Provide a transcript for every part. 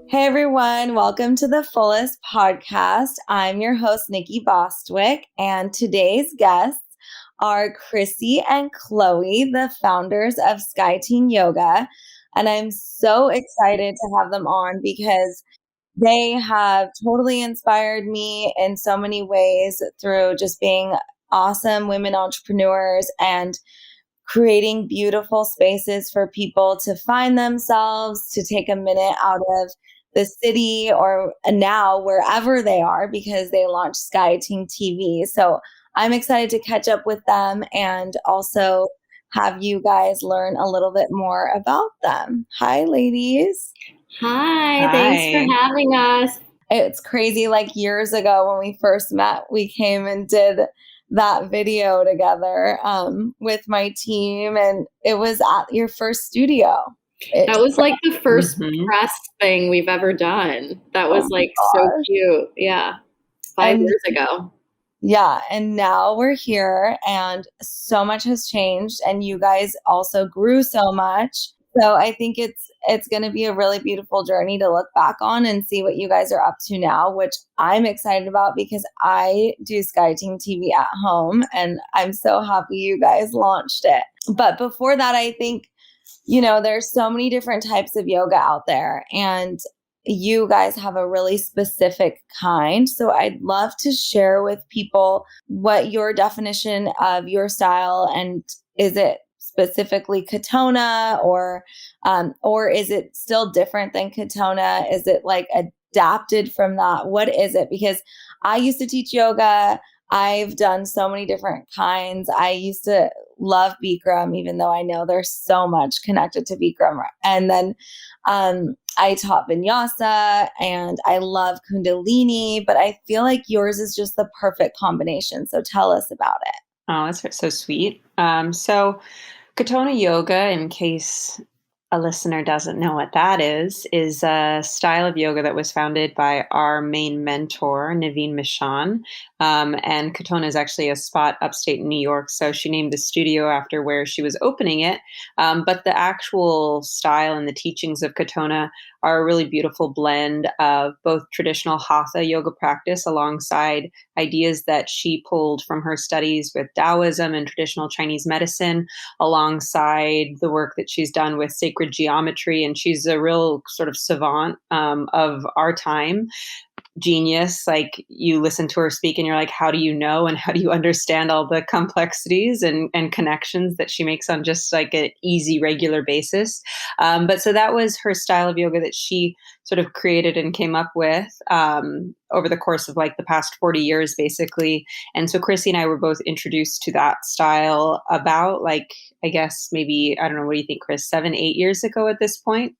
Hey everyone, welcome to the Fullest podcast. I'm your host, Nikki Bostwick, and today's guests are Krissy and Chloe, the founders of SKY TING Yoga. And I'm so excited to have them on because they have totally inspired me in so many ways through just being awesome women entrepreneurs and creating beautiful spaces for people to find themselves, to take a minute out of the city or now wherever they are because they launched SKY TING TV. So I'm excited to catch up with them and also have you guys learn a little bit more about them. Hi, ladies. Hi, thanks for having us. It's crazy. Like years ago when we first met, we came and did that video together with my team, and it was at your first studio. That was like the first press thing we've ever done. That was so cute. Yeah. 5 years ago. Yeah. And now we're here and so much has changed and you guys also grew so much. So I think it's going to be a really beautiful journey to look back on and see what you guys are up to now, which I'm excited about because I do SKY TING TV at home and I'm so happy you guys launched it. But before that, I think, there's so many different types of yoga out there and you guys have a really specific kind. So I'd love to share with people what your definition of your style and is it specifically Katona or is it still different than Katona? Is it like adapted from that? What is it? Because I used to teach yoga. I've done so many different kinds. I used to love Bikram, even though I know there's so much connected to Bikram. And then I taught Vinyasa and I love Kundalini, but I feel like yours is just the perfect combination. So tell us about it. Oh, that's so sweet. So Katona yoga, in case a listener doesn't know what that is a style of yoga that was founded by our main mentor, Naveen Mishan. And Katona is actually a spot upstate New York. So she named the studio after where she was opening it. But the actual style and the teachings of Katona are a really beautiful blend of both traditional hatha yoga practice alongside ideas that she pulled from her studies with Taoism and traditional Chinese medicine, alongside the work that she's done with sacred geometry. And she's a real sort of savant of our time. Genius. Like you listen to her speak and you're like, how do you know and how do you understand all the complexities and connections that she makes on just like an easy regular basis. But so that was her style of yoga that she sort of created and came up with over the course of like the past 40 years basically. And so Krissy and I were both introduced to that style about like, I guess maybe, I don't know, what do you think, Chris, 7-8 years ago at this point?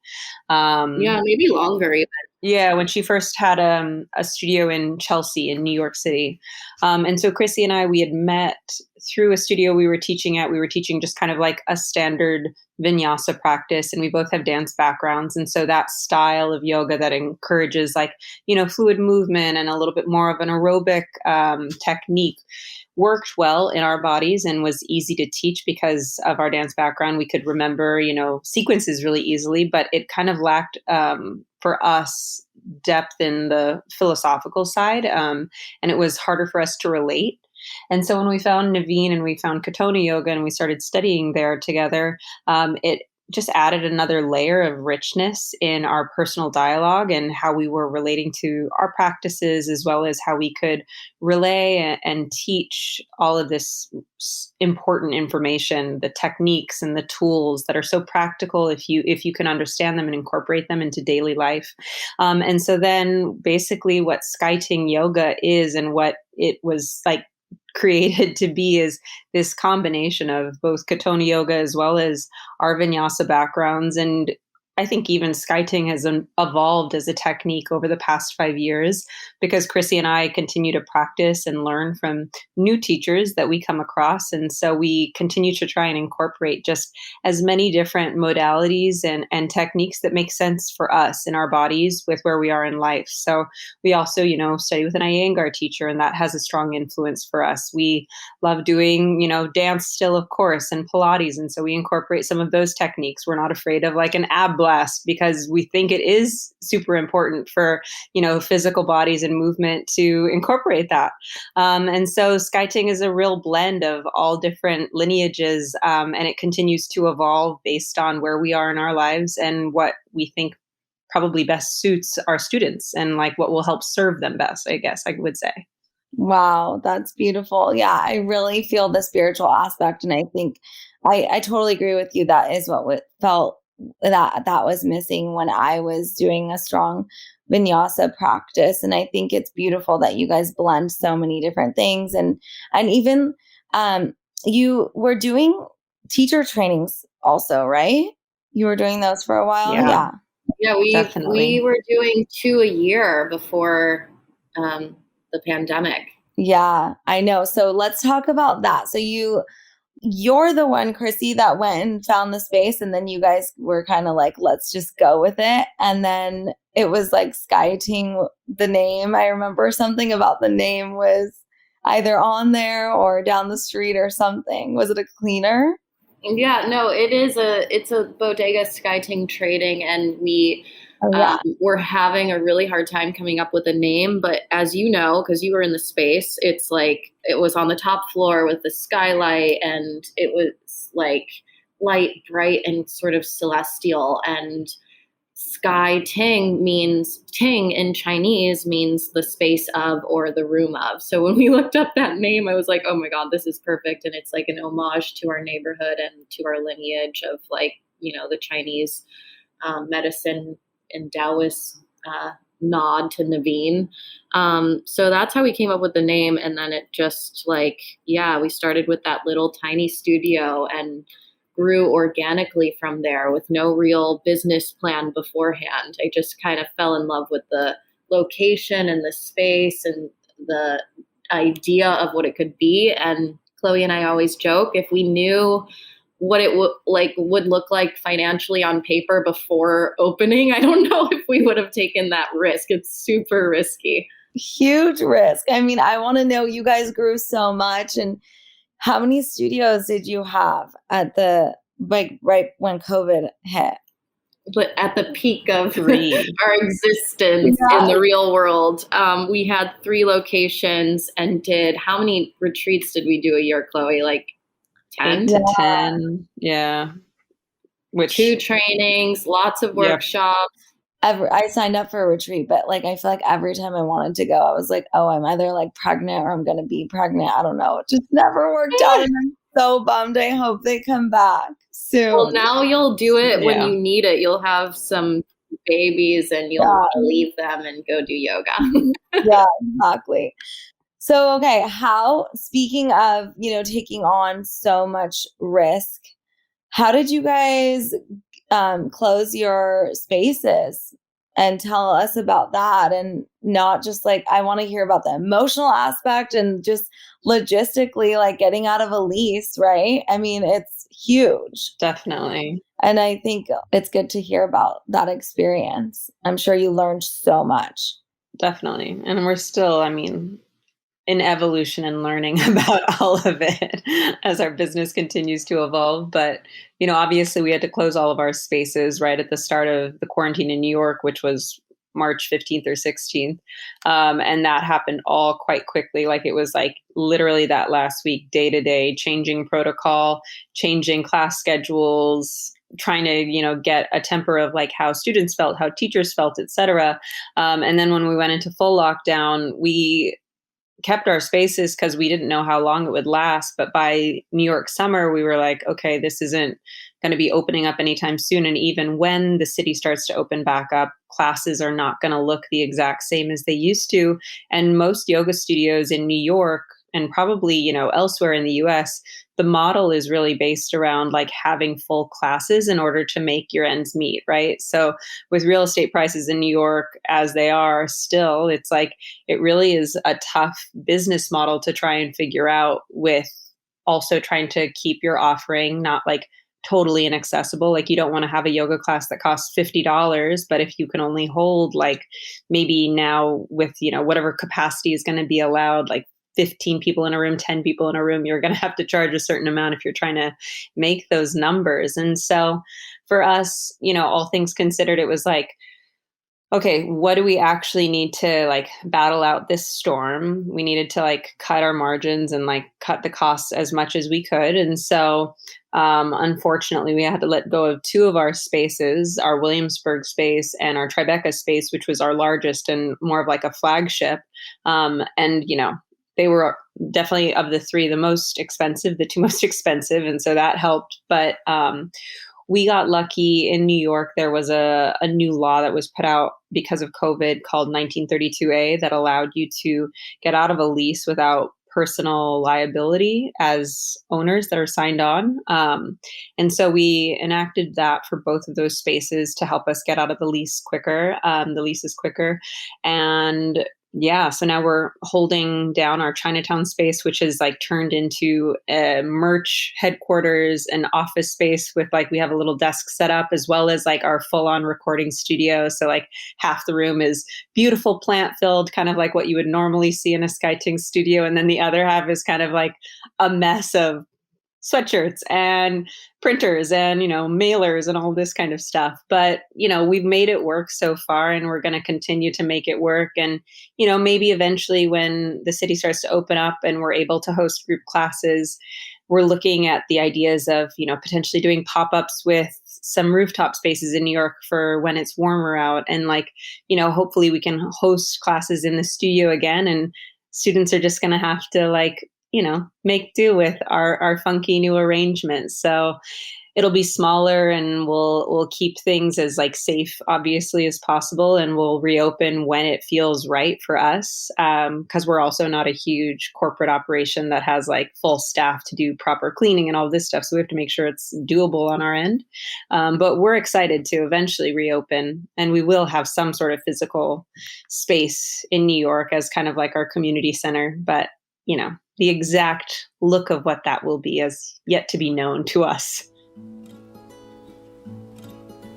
Yeah, maybe longer even. Yeah, when she first had a studio in Chelsea in New York City. And so Krissy and I, we had met through a studio we were teaching at. We were teaching just kind of like a standard vinyasa practice, and we both have dance backgrounds. And so that style of yoga that encourages like, fluid movement and a little bit more of an aerobic technique worked well in our bodies and was easy to teach because of our dance background. We could remember, sequences really easily, but it kind of lacked for us depth in the philosophical side. And it was harder for us to relate. And so when we found Naveen and we found Katona yoga and we started studying there together, it just added another layer of richness in our personal dialogue and how we were relating to our practices, as well as how we could relay and teach all of this important information, the techniques and the tools that are so practical if you can understand them and incorporate them into daily life. And so then basically what SKY TING yoga is and what it was like created to be is this combination of both Katona yoga as well as our vinyasa backgrounds. And I think even SKY TING has evolved as a technique over the past 5 years because Krissy and I continue to practice and learn from new teachers that we come across. And so we continue to try and incorporate just as many different modalities and techniques that make sense for us in our bodies with where we are in life. So we also, study with an Iyengar teacher, and that has a strong influence for us. We love doing, dance still, of course, and Pilates. And so we incorporate some of those techniques. We're not afraid of like an ab blessed because we think it is super important for, physical bodies and movement to incorporate that. And so Sky Ting is a real blend of all different lineages, and it continues to evolve based on where we are in our lives and what we think probably best suits our students and like what will help serve them best, I guess I would say. Wow, that's beautiful. Yeah, I really feel the spiritual aspect. And I think I totally agree with you. That is what felt that was missing when I was doing a strong vinyasa practice. And I think it's beautiful that you guys blend so many different things. And even you were doing teacher trainings also, right? You were doing those for a while? Yeah. Yeah, we were doing 2 a year before the pandemic. Yeah, I know. So let's talk about that. So you're the one, Krissy, that went and found the space, and then you guys were kind of like, let's just go with it. And then it was like Sky Ting, the name. I remember something about the name was either on there or down the street or something. Was it a cleaner? Yeah, no, it's a bodega, Sky Ting Trading, and we're having a really hard time coming up with a name. But as you know, because you were in the space, it's like it was on the top floor with the skylight, and it was like light, bright, and sort of celestial. And Sky Ting in Chinese means the space of or the room of. So when we looked up that name, I was like, oh my God, this is perfect. And it's like an homage to our neighborhood and to our lineage of like, the Chinese medicine and Taoist nod to Naveen. So that's how we came up with the name. And then it just we started with that little tiny studio and grew organically from there with no real business plan beforehand. I just kind of fell in love with the location and the space and the idea of what it could be. And Chloe and I always joke, if we knew what it would look like financially on paper before opening, I don't know if we would have taken that risk. It's super risky. Huge risk. I mean, I want to know, you guys grew so much, and how many studios did you have at the right when COVID hit? But at the peak of our existence in the real world, we had 3 locations and how many retreats did we do a year, Chloe? Like 10? 8 to 10. Yeah. 2 trainings, lots of workshops. I signed up for a retreat, but I feel like every time I wanted to go, I was like, oh, I'm either pregnant or I'm going to be pregnant. I don't know. It just never worked out. And I'm so bummed. I hope they come back soon. Well, now you'll do it when you need it. You'll have some babies and you'll leave them and go do yoga. Yeah, exactly. So, okay. Speaking of, taking on so much risk, how did you guys close your spaces, and tell us about that? And not just I want to hear about the emotional aspect and just logistically, getting out of a lease, right? I mean, it's huge. Definitely. And I think it's good to hear about that experience. I'm sure you learned so much. Definitely. And we're still, in evolution and learning about all of it as our business continues to evolve. But, obviously we had to close all of our spaces right at the start of the quarantine in New York, which was March 15th or 16th. And that happened all quite quickly. It was literally that last week, day to day, changing protocol, changing class schedules, trying to, get a temper of how students felt, how teachers felt, et cetera. And then when we went into full lockdown, we kept our spaces because we didn't know how long it would last. But by New York summer, we were like, okay, this isn't going to be opening up anytime soon. And even when the city starts to open back up, classes are not going to look the exact same as they used to. And most yoga studios in New York and probably, elsewhere in the US, the model is really based around having full classes in order to make your ends meet, right? So with real estate prices in New York as they are still, it's it really is a tough business model to try and figure out, with also trying to keep your offering not totally inaccessible. You don't want to have a yoga class that costs $50, but if you can only hold maybe now with, whatever capacity is going to be allowed, 15 people in a room, 10 people in a room, you're going to have to charge a certain amount if you're trying to make those numbers. And so for us, all things considered, it was like, okay, what do we actually need to like battle out this storm? We needed to like cut our margins and like cut the costs as much as we could. And so, unfortunately, we had to let go of two of our spaces, our Williamsburg space and our Tribeca space, which was our largest and more of like a flagship. And, they were definitely of the three, the two most expensive. And so that helped. But, we got lucky in New York. There was a new law that was put out because of COVID called 1932A that allowed you to get out of a lease without personal liability as owners that are signed on. And so we enacted that for both of those spaces to help us get out of the leases quicker. And yeah, so now we're holding down our Chinatown space, which is like turned into a merch headquarters and office space with like, we have a little desk set up as well as like our full on recording studio. So like half the room is beautiful plant filled, kind of like what you would normally see in a SKY TING studio. And then the other half is kind of like a mess of sweatshirts and printers and, mailers and all this kind of stuff. But, we've made it work so far and we're going to continue to make it work. And, maybe eventually when the city starts to open up and we're able to host group classes, we're looking at the ideas of, potentially doing pop-ups with some rooftop spaces in New York for when it's warmer out. And like, hopefully we can host classes in the studio again and students are just going to have to like, make do with our funky new arrangements. So it'll be smaller and we'll keep things as like safe, obviously, as possible. And we'll reopen when it feels right for us. Cause we're also not a huge corporate operation that has like full staff to do proper cleaning and all this stuff. So we have to make sure it's doable on our end. But we're excited to eventually reopen and we will have some sort of physical space in New York as kind of like our community center. But the exact look of what that will be is yet to be known to us.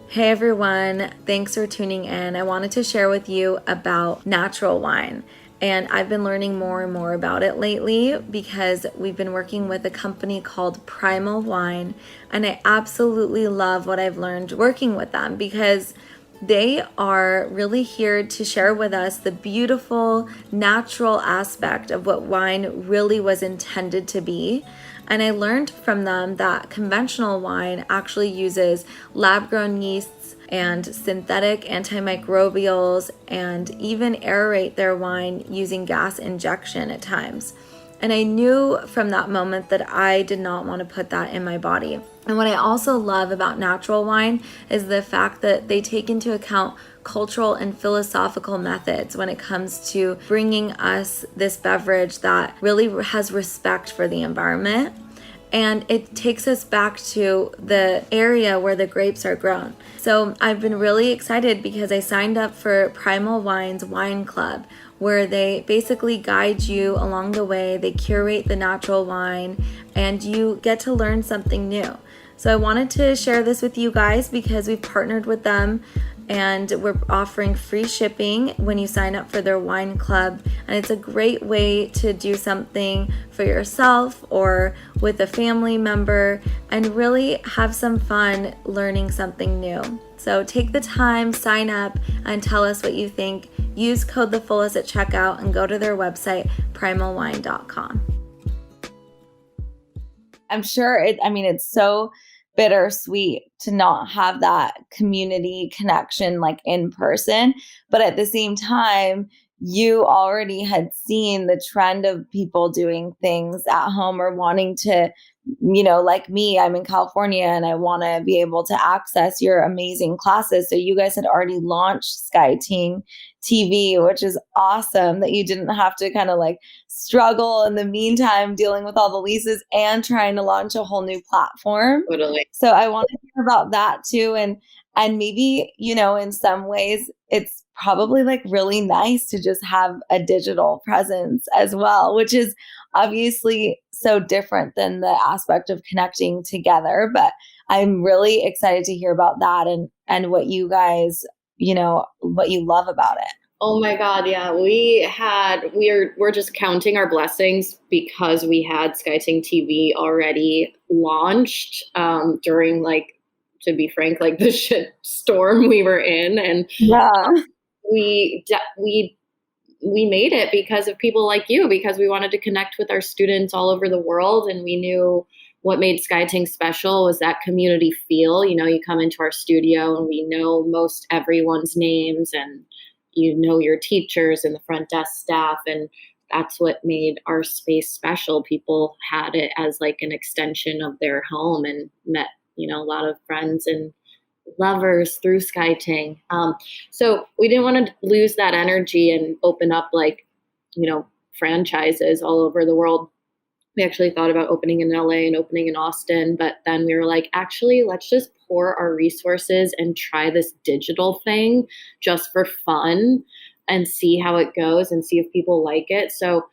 Hey everyone, thanks for tuning in. I wanted to share with you about natural wine. And I've been learning more and more about it lately because we've been working with a company called Primal Wine. And I absolutely love what I've learned working with them because they are really here to share with us the beautiful natural aspect of what wine really was intended to be. And I learned from them that conventional wine actually uses lab-grown yeasts and synthetic antimicrobials and even aerate their wine using gas injection at times. And I knew from that moment that I did not want to put that in my body. And what I also love about natural wine is the fact that they take into account cultural and philosophical methods when it comes to bringing us this beverage that really has respect for the environment. And it takes us back to the area where the grapes are grown. So I've been really excited because I signed up for Primal Wine's Wine Club, where they basically guide you along the way. They curate the natural wine and you get to learn something new. So I wanted to share this with you guys because we've partnered with them and we're offering free shipping when you sign up for their wine club. And it's a great way to do something for yourself or with a family member and really have some fun learning something new. So take the time, sign up, and tell us what you think. Use code TheFullest at checkout and go to their website, primalwine.com. I'm sure it's so bittersweet to not have that community connection like in person, but at the same time, you already had seen the trend of people doing things at home or wanting to, like me, I'm in California and I want to be able to access your amazing classes. So you guys had already launched SKY TING TV, which is awesome that you didn't have to kind of like struggle in the meantime dealing with all the leases and trying to launch a whole new platform. Totally. So I want to hear about that too. And maybe, in some ways it's probably like really nice to just have a digital presence as well, which is obviously so different than the aspect of connecting together. But I'm really excited to hear about that and what you guys, what you love about it. Oh my God. Yeah. We're just counting our blessings because we had SKY TING TV already launched during like to be frank, like the shit storm we were in. And Yeah. we made it because of people like you, because we wanted to connect with our students all over the world. And we knew what made Sky Ting special was that community feel. You know, you come into our studio and we know most everyone's names, and you know your teachers and the front desk staff, and that's what made our space special. People had it as like an extension of their home and met, you know, a lot of friends and lovers through Sky Ting. So we didn't want to lose that energy and open up like, you know, franchises all over the world. We actually thought about opening in LA and opening in Austin, but then we were like, actually, let's just pour our resources and try this digital thing just for fun and see how it goes and see if people like it. So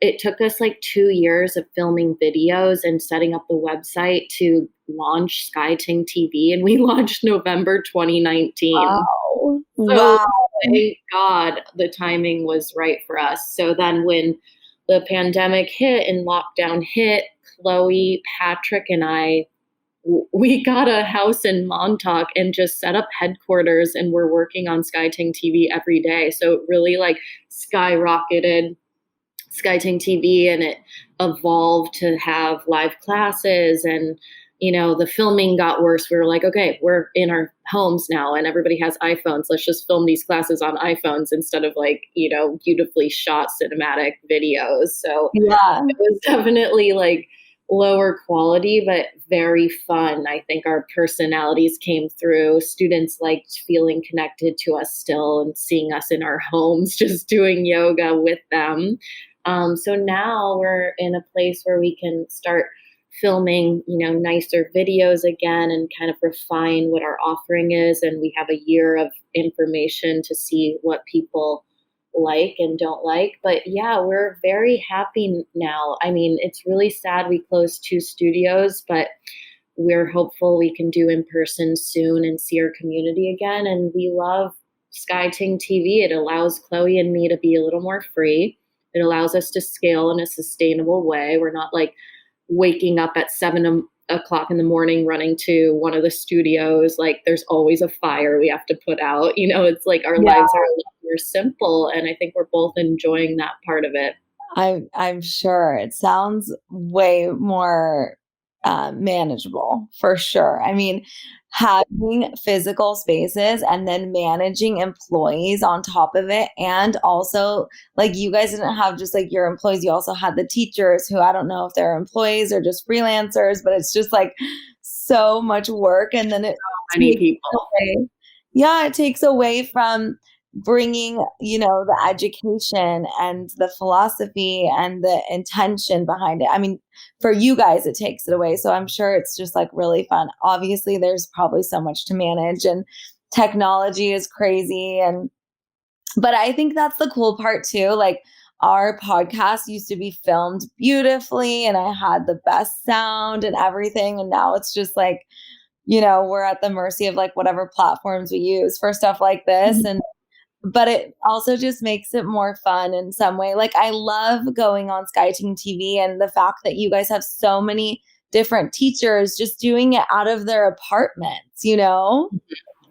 it took us like 2 years of filming videos and setting up the website to launch Sky Ting TV, and we launched November 2019. Wow. So Wow. thank God the timing was right for us. So then when the pandemic hit and lockdown hit, Chloe, Patrick, and I, we got a house in Montauk and just set up headquarters, and we're working on Sky Ting TV every day. So it really like skyrocketed Sky Ting TV, and it evolved to have live classes. And you know, the filming got worse. We were like, okay, we're in our homes now and everybody has iPhones. Let's just film these classes on iPhones instead of like, you know, beautifully shot cinematic videos. So Yeah. it was definitely like lower quality, but very fun. I think our personalities came through. Students liked feeling connected to us still and seeing us in our homes, just doing yoga with them. So now we're in a place where we can start filming, you know, nicer videos again and kind of refine what our offering is. And we have a year of information to see what people like and don't like. But yeah, we're very happy now. I mean, it's really sad we closed 2 studios, but we're hopeful we can do in person soon and see our community again. And we love Sky Ting TV. It allows Chloe and me to be a little more free. It allows us to scale in a sustainable way. We're not like waking up at 7 o'clock in the morning, running to one of the studios. Like there's always a fire we have to put out. You know, it's like our lives are a lot more simple. And I think we're both enjoying that part of it. I'm sure it sounds way more manageable for sure. I mean, having physical spaces and then managing employees on top of it, and also like you guys didn't have just like your employees, you also had the teachers who I don't know if they're employees or just freelancers, but it's just like so much work, and then it So many people. Yeah, it takes away from bringing, you know, the education and the philosophy and the intention behind it. I mean, for you guys, it takes it away. So I'm sure it's just like really fun. Obviously, there's probably so much to manage and technology is crazy. But I think that's the cool part too. Like our podcast used to be filmed beautifully and I had the best sound and everything. And now it's just like, you know, we're at the mercy of like whatever platforms we use for stuff like this. But it also just makes it more fun in some way. Like I love going on Sky Ting TV and the fact that you guys have so many different teachers just doing it out of their apartments, you know?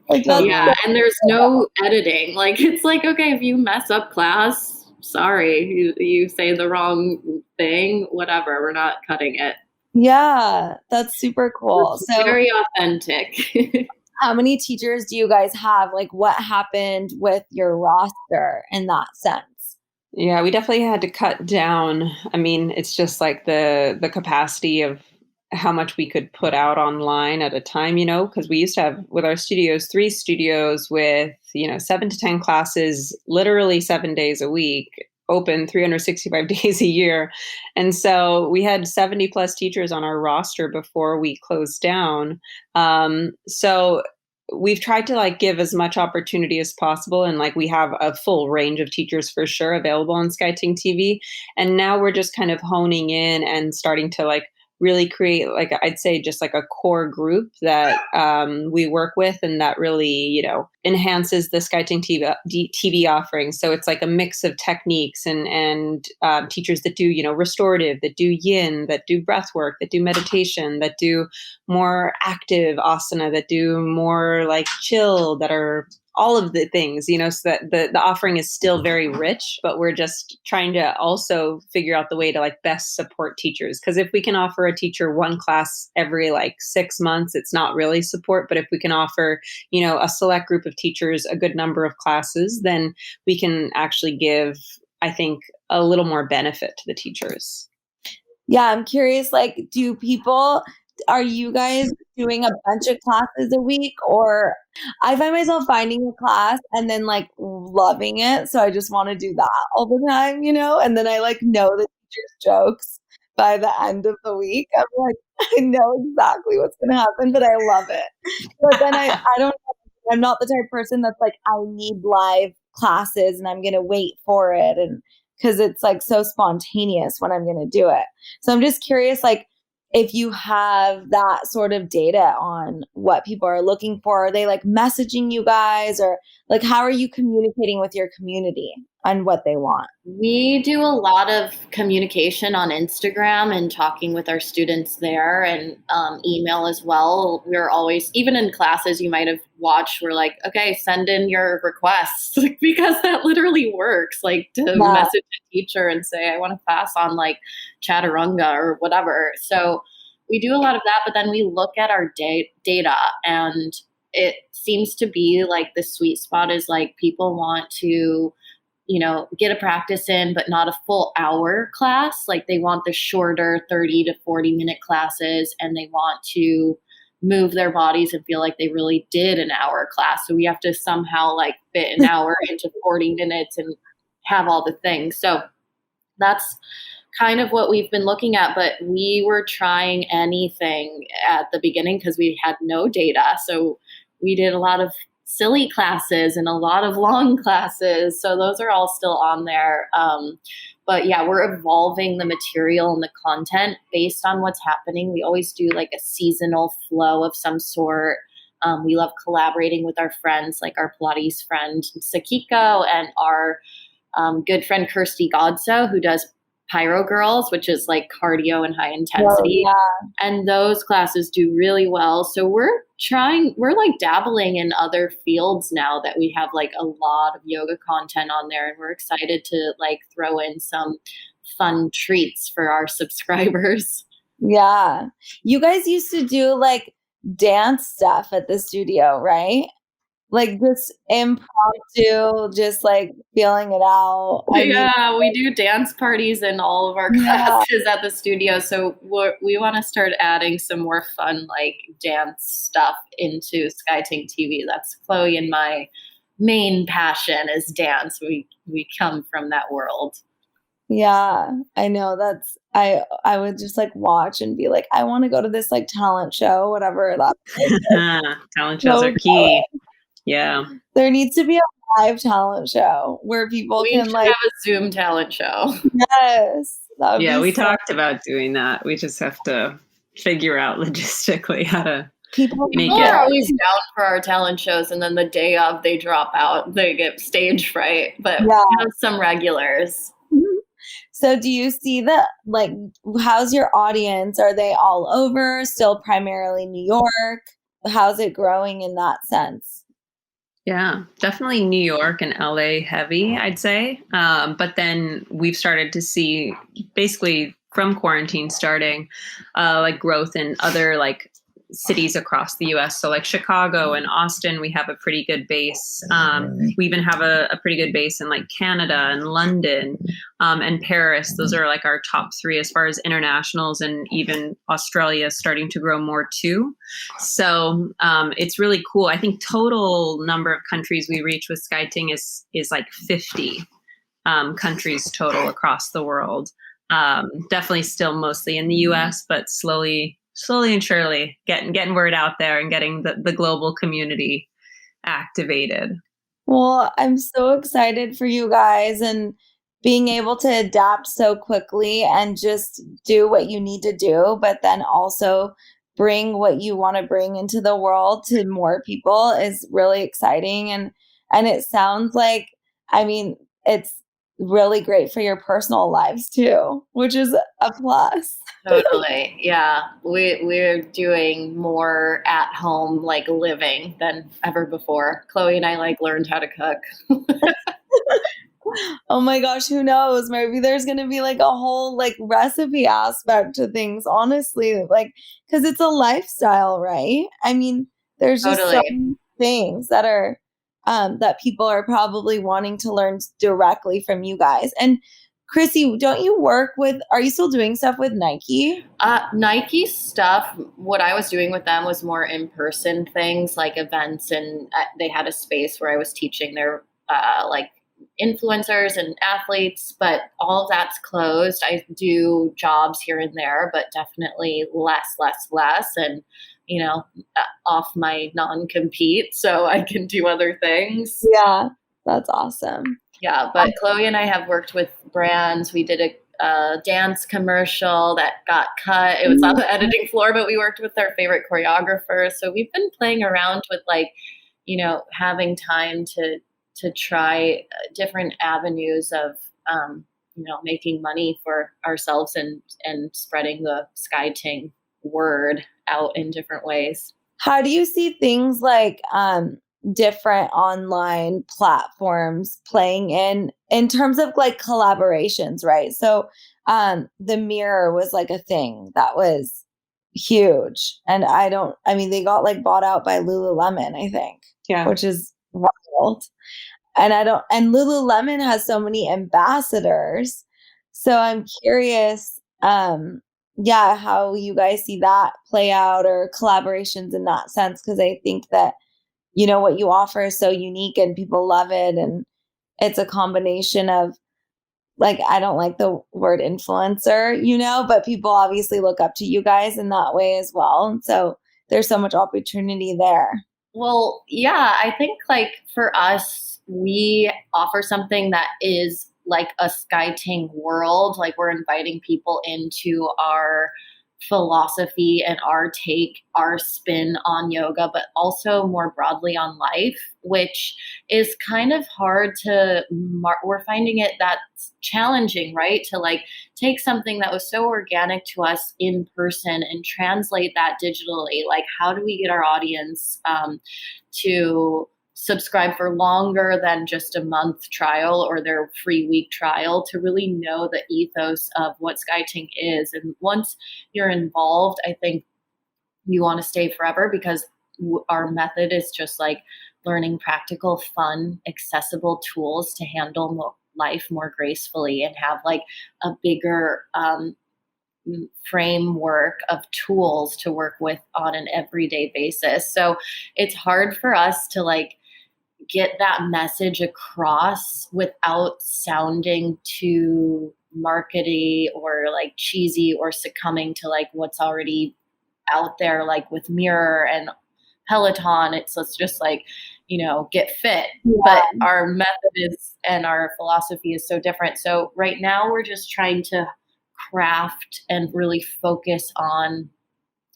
Like yeah, and there's no editing. Like it's like, okay, if you mess up class, sorry, you say the wrong thing, whatever, we're not cutting it. Yeah, that's super cool. It's very authentic. How many teachers do you guys have? Like what happened with your roster in that sense? Yeah, we definitely had to cut down. I mean, it's just like the capacity of how much we could put out online at a time, you know, because we used to have with our studios, 3 studios with, you know, 7 to 10 classes, literally 7 days a week, open 365 days a year. And so we had 70 plus teachers on our roster before we closed down. So we've tried to like give as much opportunity as possible. And like we have a full range of teachers for sure available on Sky Ting TV. And now we're just kind of honing in and starting to like really create, like, I'd say just like a core group that we work with, and that really, you know, enhances the Sky Ting TV offering. So it's like a mix of techniques and teachers that do, you know, restorative, that do yin, that do breath work, that do meditation, that do more active asana, that do more like chill, that are all of the things, you know, so that the offering is still very rich, but we're just trying to also figure out the way to like best support teachers. Because if we can offer a teacher one class every like 6 months, it's not really support. But if we can offer, you know, a select group of teachers a good number of classes, then we can actually give, I think, a little more benefit to the teachers. Yeah, I'm curious, like, are you guys doing a bunch of classes a week? Or I find myself finding a class and then like loving it. So I just want to do that all the time, you know? And then I like know the teacher's jokes by the end of the week. I'm like, I know exactly what's going to happen, but I love it. But then I don't know. I'm not the type of person that's like, I need live classes and I'm going to wait for it. And because it's like so spontaneous when I'm going to do it. So I'm just curious, like, if you have that sort of data on what people are looking for. Are they like messaging you guys, or like how are you communicating with your community on what they want? We do a lot of communication on Instagram and talking with our students there, and email as well. We're always, even in classes you might have watched, we're like, okay, send in your requests, because that literally works, like to message a teacher and say, I want to pass on like chaturanga or whatever. So we do a lot of that, but then we look at our data, and it seems to be like the sweet spot is like people want to, you know, get a practice in, but not a full hour class. Like they want the shorter 30 to 40 minute classes, and they want to move their bodies and feel like they really did an hour class. So we have to somehow like fit an hour into 40 minutes and have all the things. So that's kind of what we've been looking at, but we were trying anything at the beginning because we had no data. So we did a lot of silly classes and a lot of long classes. So those are all still on there. But yeah, we're evolving the material and the content based on what's happening. We always do like a seasonal flow of some sort. We love collaborating with our friends, like our Pilates friend Sakiko and our good friend Kirsty Godso, who does Pyro Girls, which is like cardio and high intensity. Oh, yeah. And those classes do really well. So we're like dabbling in other fields now that we have like a lot of yoga content on there. And we're excited to like throw in some fun treats for our subscribers. Yeah. You guys used to do like dance stuff at the studio, right? Like just impromptu, just like feeling it out. We do dance parties in all of our classes at the studio. So we want to start adding some more fun, like dance stuff into Sky Ting TV. That's Chloe and my main passion is dance. We come from that world. Yeah, I know. I would just like watch and be like, I want to go to this like talent show, whatever that. Talent shows are key. Yeah. There needs to be a live talent show where people can like have a Zoom talent show. Yes. Yeah, we talked about doing that. We just have to figure out logistically how to People are always down for our talent shows, and then the day of they drop out, they get stage fright. But we have some regulars. So do you see how's your audience? Are they all over? Still primarily New York? How's it growing in that sense? Yeah, definitely New York and LA heavy, I'd say. But then we've started to see basically from quarantine starting, like growth in other like cities across the US. So like Chicago and Austin, we have a pretty good base. We even have a pretty good base in like Canada and London and Paris. Those are like our top 3 as far as internationals, and even Australia is starting to grow more too. So it's really cool. I think total number of countries we reach with Sky Ting is like 50 countries total across the world. Definitely still mostly in the US, but slowly and surely getting word out there and getting the global community activated. Well, I'm so excited for you guys. And being able to adapt so quickly and just do what you need to do, but then also bring what you want to bring into the world to more people is really exciting. And it sounds like, I mean, it's really great for your personal lives too, which is a plus. Totally. Yeah. We're doing more at home like living than ever before. Chloe and I like learned how to cook. Oh my gosh, who knows? Maybe there's going to be like a whole like recipe aspect to things, honestly, like cuz it's a lifestyle, right? I mean, there's just so Totally. many things that are that people are probably wanting to learn directly from you guys. And Krissy, don't you work with, are you still doing stuff with Nike? Nike stuff, what I was doing with them was more in-person things like events, and they had a space where I was teaching their like influencers and athletes, but all of that's closed. I do jobs here and there, but definitely less, and off my non-compete, so I can do other things. Yeah, that's awesome. Yeah, but Chloe and I have worked with brands. We did a dance commercial that got cut. It was on the editing floor, but we worked with our favorite choreographers. So we've been playing around with having time to try different avenues of making money for ourselves and spreading the Sky Ting word out in different ways. How do you see things like different online platforms playing in terms of like collaborations, right? So the mirror was like a thing that was huge. And I mean, they got like bought out by Lululemon, I think. Yeah. Which is wild. And Lululemon has so many ambassadors. So I'm curious, how you guys see that play out or collaborations in that sense. Cause I think that, what you offer is so unique and people love it. And it's a combination of like, I don't like the word influencer, but people obviously look up to you guys in that way as well. And so there's so much opportunity there. Well, yeah, I think like for us, we offer something that is like a Sky Ting world. Like we're inviting people into our philosophy and our take, our spin on yoga, but also more broadly on life, which is kind of hard to we're finding it that's challenging, right? To like take something that was so organic to us in person and translate that digitally. Like, how do we get our audience to subscribe for longer than just a month trial or their free week trial to really know the ethos of what Sky Ting is? And once you're involved, I think you want to stay forever because our method is just like learning practical, fun, accessible tools to handle life more gracefully and have like a bigger framework of tools to work with on an everyday basis. So it's hard for us to like get that message across without sounding too markety or like cheesy or succumbing to like what's already out there, like with Mirror and Peloton. It's just like, get fit. Yeah. But our method is and our philosophy is so different. So right now we're just trying to craft and really focus on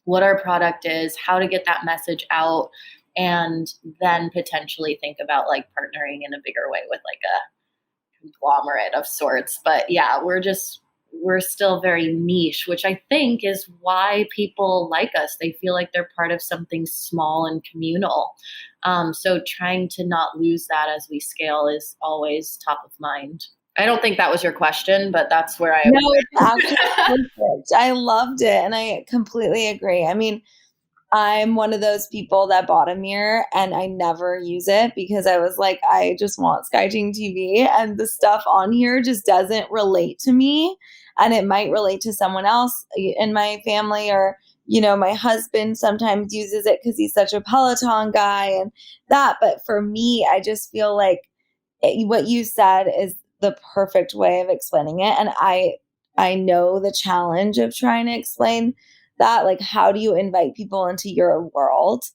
what our product is, how to get that message out, and then potentially think about like partnering in a bigger way with like a conglomerate of sorts. But yeah, we're still very niche, which I think is why people like us. They feel like they're part of something small and communal. So trying to not lose that as we scale is always top of mind. I don't think that was your question, but that's where No, it's actually perfect. I loved it. And I completely agree. I mean, I'm one of those people that bought a mirror and I never use it because I was like, I just want Sky Ting TV and the stuff on here just doesn't relate to me. And it might relate to someone else in my family or, my husband sometimes uses it because he's such a Peloton guy and that. But for me, I just feel like what you said is the perfect way of explaining it. And I know the challenge of trying to explain that, like, how do you invite people into your world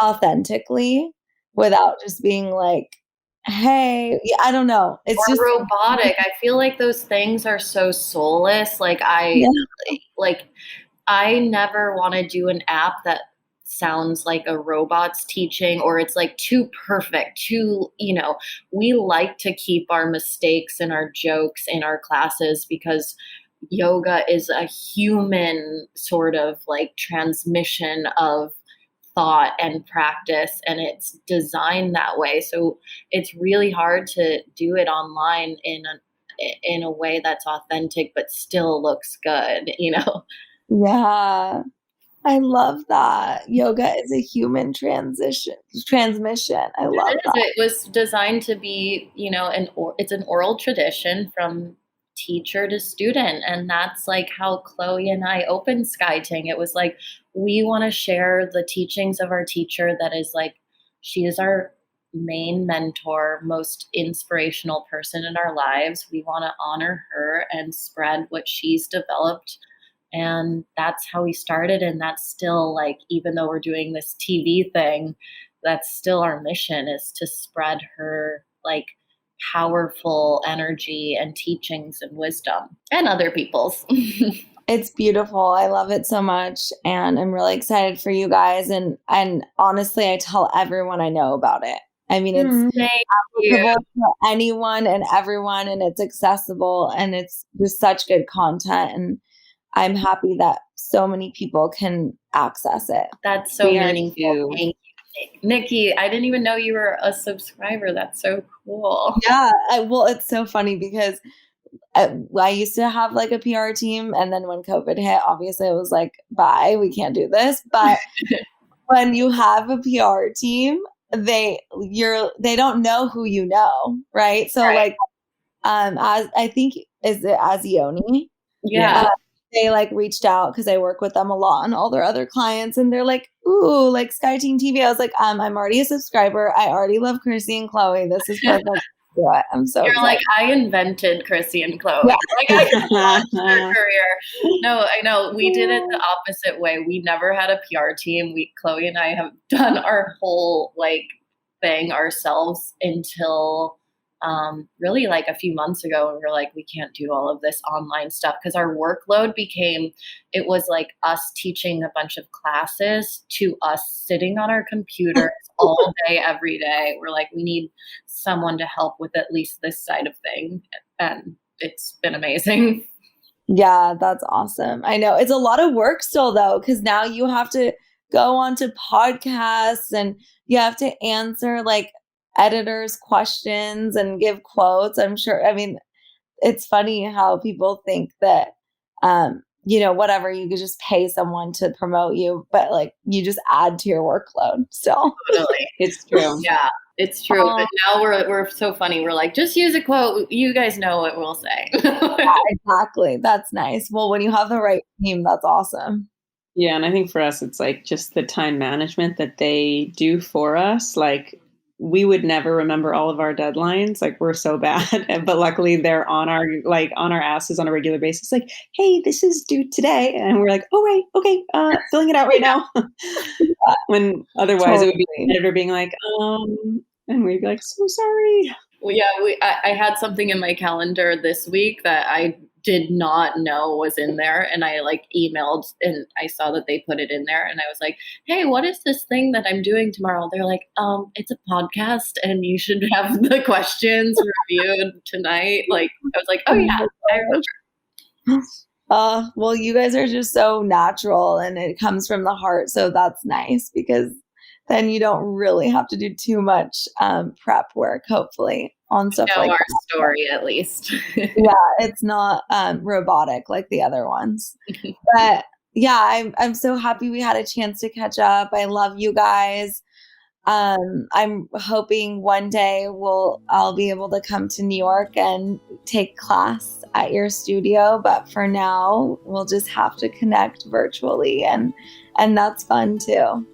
authentically without just being like hey, yeah, I don't know. It's or just robotic. I feel like those things are so soulless. yeah. Like I never want to do an app that sounds like a robot's teaching, or it's like too perfect, we like to keep our mistakes and our jokes in our classes because yoga is a human sort of like transmission of thought and practice, and it's designed that way. So it's really hard to do it online in a way that's authentic but still looks good, Yeah. I love that. Yoga is a human transmission. I love It is. that. It was designed to be, it's an oral tradition from teacher to student. And that's like how Chloe and I opened Sky Ting. It was like, we want to share the teachings of our teacher that is like, she is our main mentor, most inspirational person in our lives. We want to honor her and spread what she's developed. And that's how we started. And that's still like, even though we're doing this TV thing, that's still our mission, is to spread her like powerful energy and teachings and wisdom, and other people's. It's beautiful. I love it so much. And I'm really excited for you guys. And honestly, I tell everyone I know about it. I mean, it's Thank you. applicable to anyone and everyone, and it's accessible, and it's just such good content. And I'm happy that so many people can access it. That's so We are meaningful. too. Thank you, Nikki. I didn't even know you were a subscriber. That's so cool. Yeah. Well, it's so funny because I used to have like a PR team, and then when COVID hit, obviously it was like, bye, we can't do this. But when you have a PR team, they don't know who you know, right? So Right. like, as I think, is it Azioni? Yeah. They like reached out because I work with them a lot on all their other clients, and they're like, ooh, like Sky Ting TV. I was like, I'm already a subscriber. I already love Krissy and Chloe. This is perfect. Do it. I'm so You're excited. like, I invented Krissy and Chloe. Yeah. Like, I can launch their career. No, I know. We did it the opposite way. We never had a PR team. Chloe and I have done our whole like thing ourselves until really like a few months ago. And we were like, we can't do all of this online stuff because our workload it was like us teaching a bunch of classes to us sitting on our computers all day, every day. We're like, we need someone to help with at least this side of thing. And it's been amazing. Yeah, that's awesome. I know it's a lot of work still though, because now you have to go onto podcasts and you have to answer like editors' questions and give quotes. I'm sure. I mean, it's funny how people think that, whatever, you could just pay someone to promote you, but like you just add to your workload still. Totally. It's true. Yeah, it's true. But now we're so funny. We're like, just use a quote. You guys know what we'll say. Yeah, exactly. That's nice. Well, when you have the right team, that's awesome. Yeah, and I think for us, it's like just the time management that they do for us. Like we would never remember all of our deadlines. Like we're so bad, but luckily they're on our asses on a regular basis. Like, hey, this is due today, and we're like, oh right, okay, filling it out right now. When otherwise it would be the editor being like, and we'd be like, so sorry. Well, yeah, I had something in my calendar this week that I did not know was in there, and I like emailed and I saw that they put it in there, and I was like, hey, what is this thing that I'm doing tomorrow? They're like, it's a podcast and you should have the questions reviewed tonight. Like I was like, oh yeah, I remember. Well, you guys are just so natural and it comes from the heart, so that's nice because then you don't really have to do too much prep work, hopefully, on stuff like our that. story at least. Yeah, it's not robotic like the other ones. But yeah, I'm so happy we had a chance to catch up. I love you guys. I'm hoping one day I'll be able to come to New York and take class at your studio, but for now we'll just have to connect virtually, and that's fun too.